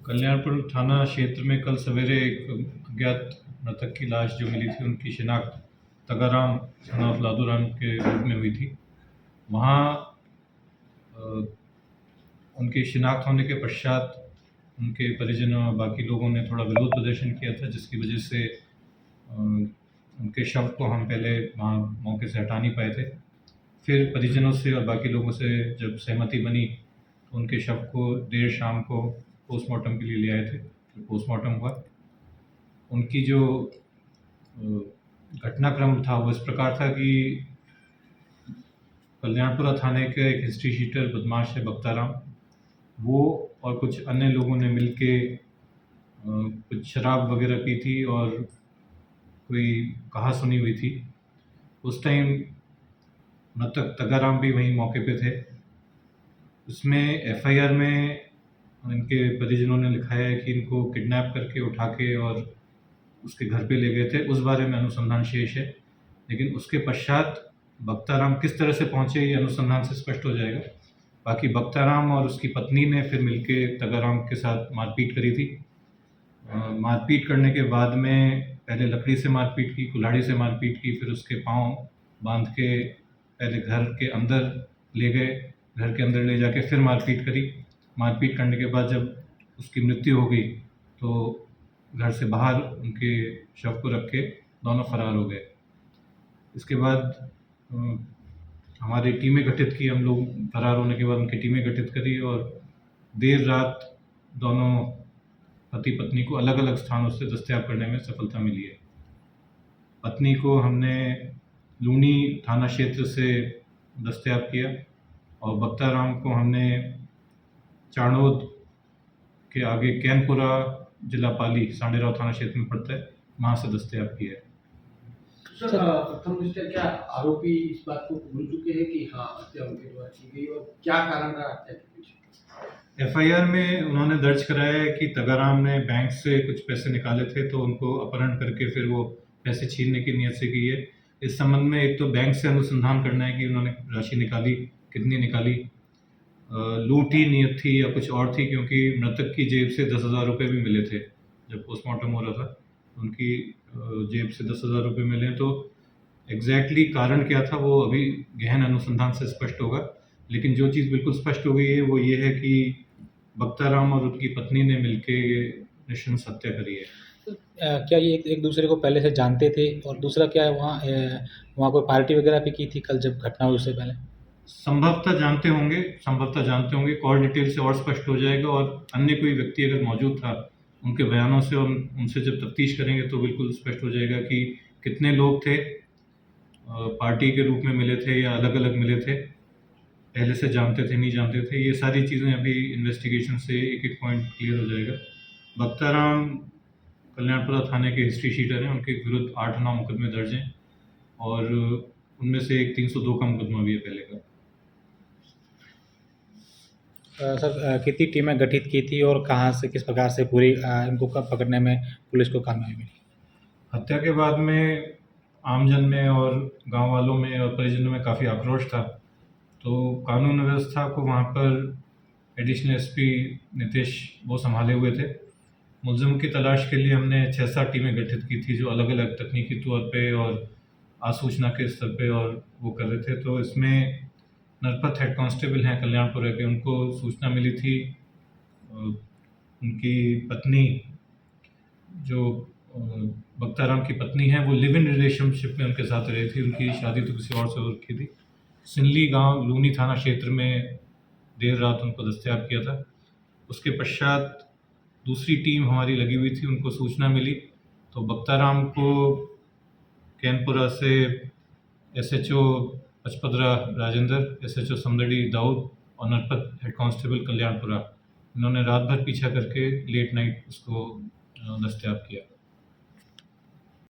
कल्याणपुर थाना क्षेत्र में कल सवेरे एक अज्ञात मृतक की लाश जो मिली थी, उनकी शिनाख्त तगाराम सन ऑफ लादूराम के रूप में हुई थी। वहाँ उनकी शिनाख्त होने के पश्चात उनके परिजनों और बाकी लोगों ने थोड़ा विरोध प्रदर्शन किया था, जिसकी वजह से उनके शव को हम पहले वहाँ मौके से हटा नहीं पाए थे। फिर परिजनों से और बाकी लोगों से जब सहमति बनी तो उनके शव को देर शाम को पोस्टमार्टम के लिए ले आए थे। तो पोस्टमार्टम हुआ। उनकी जो घटनाक्रम था वो इस प्रकार था कि कल्याणपुरा थाने के एक हिस्ट्री शीटर बदमाश है बख्ताराम, वो और कुछ अन्य लोगों ने मिलके कुछ शराब वगैरह पी थी और कोई कहा सुनी हुई थी। उस टाइम मृतक तगाराम भी वहीं मौके पे थे। उसमें एफआईआर में इनके परिजनों ने लिखाया है कि इनको किडनैप करके उठा के और उसके घर पे ले गए थे। उस बारे में अनुसंधान शेष है, लेकिन उसके पश्चात बख्ताराम किस तरह से पहुंचे ये अनुसंधान से स्पष्ट हो जाएगा। बाकी बख्ताराम और उसकी पत्नी ने फिर मिलके तगाराम के साथ मारपीट करी थी। मारपीट करने के बाद में पहले लकड़ी से मारपीट की, कुल्हाड़ी से मारपीट की, फिर उसके पाँव बांध के पहले घर के अंदर ले गए, घर के अंदर ले जाके फिर मारपीट करी। मारपीट करने के बाद जब उसकी मृत्यु हो गई तो घर से बाहर उनके शव को रख के दोनों फरार हो गए। इसके बाद हमारी टीमें गठित की, हम लोग फरार होने के बाद उनकी टीमें गठित करी और देर रात दोनों पति पत्नी को अलग अलग स्थानों से दस्तयाब करने में सफलता मिली है। पत्नी को हमने लूनी थाना क्षेत्र से दस्तयाब किया और बख्ताराम को हमने चाणोद के आगे कैनपुरा जिला पाली सांडेराव थाना क्षेत्र में पड़ता है, वहाँ से दस्तयाब किया है। सर, प्रथम दृष्टया क्या आरोपी इस बात को कबूल चुके हैं कि हाँ हत्या उनके द्वारा की गई और क्या कारण रहा हत्या के पीछे? एफआईआर में उन्होंने दर्ज कराया है कि तगाराम ने बैंक से कुछ पैसे निकाले थे तो उनको अपहरण करके फिर वो पैसे छीनने की नीयत से की है। इस संबंध में एक तो बैंक से अनुसंधान करना है कि उन्होंने राशि निकाली, कितनी निकाली, लूट ही नियत थी या कुछ और थी, क्योंकि मृतक की जेब से 10,000 रुपये भी मिले थे। जब पोस्टमार्टम हो रहा था उनकी जेब से 10,000 रुपये मिले। तो एग्जैक्टली कारण क्या था वो अभी गहन अनुसंधान से स्पष्ट होगा, लेकिन जो चीज़ बिल्कुल स्पष्ट हो गई है वो ये है कि बख्ताराम और उनकी पत्नी ने मिलके नृशंस हत्या करी है। क्या ये एक दूसरे को पहले से जानते थे? और दूसरा क्या है, वहाँ कोई पार्टी वगैरह भी की थी कल जब घटना हुई उससे पहले? संभवतः जानते होंगे। कॉल डिटेल से और स्पष्ट हो जाएगा और अन्य कोई व्यक्ति अगर मौजूद था उनके बयानों से और उनसे जब तफ्तीश करेंगे तो बिल्कुल स्पष्ट हो जाएगा कि कितने लोग थे, पार्टी के रूप में मिले थे या अलग अलग मिले थे, पहले से जानते थे नहीं जानते थे। ये सारी चीज़ें अभी इन्वेस्टिगेशन से एक एक पॉइंट क्लियर हो जाएगा। बख्ताराम कल्याणपुरा थाने के हिस्ट्री शीटर हैं, उनके विरुद्ध 8-9 मुकदमे दर्ज हैं और उनमें से एक 302 का मुकदमा भी है पहले का। सर, कितनी टीमें गठित की थी और कहाँ से किस प्रकार से पूरी इनको कब पकड़ने में पुलिस को कामयाबी मिली? हत्या के बाद में आमजन में और गांव वालों में और परिजनों में काफ़ी आक्रोश था, तो कानून व्यवस्था को वहाँ पर एडिशनल एसपी नितेश वो संभाले हुए थे। मुलजिम की तलाश के लिए हमने 6-7 टीमें गठित की थी जो अलग अलग तकनीकी तौर पे और आसूचना के स्तर पे और वो कर रहे थे। तो इसमें नरपत हेड कांस्टेबल हैं कल्याणपुरा के, उनको सूचना मिली थी उनकी पत्नी जो बख्ताराम की पत्नी है वो लिव इन रिलेशनशिप में उनके साथ रही थी। उनकी शादी तो किसी और से हो रखी थी। सिनली गांव लूनी थाना क्षेत्र में देर रात उनको दस्तयाब किया था। उसके पश्चात दूसरी टीम हमारी लगी हुई थी, उनको सूचना मिली तो बख्ताराम को कैनपुरा से एसएचओ पचपदरा राजेंद्र, एसएचओ समदड़ी दाऊद और नरपत हेड कांस्टेबल कल्याणपुरा, इन्होंने रात भर पीछा करके लेट नाइट उसको दस्तयाब किया।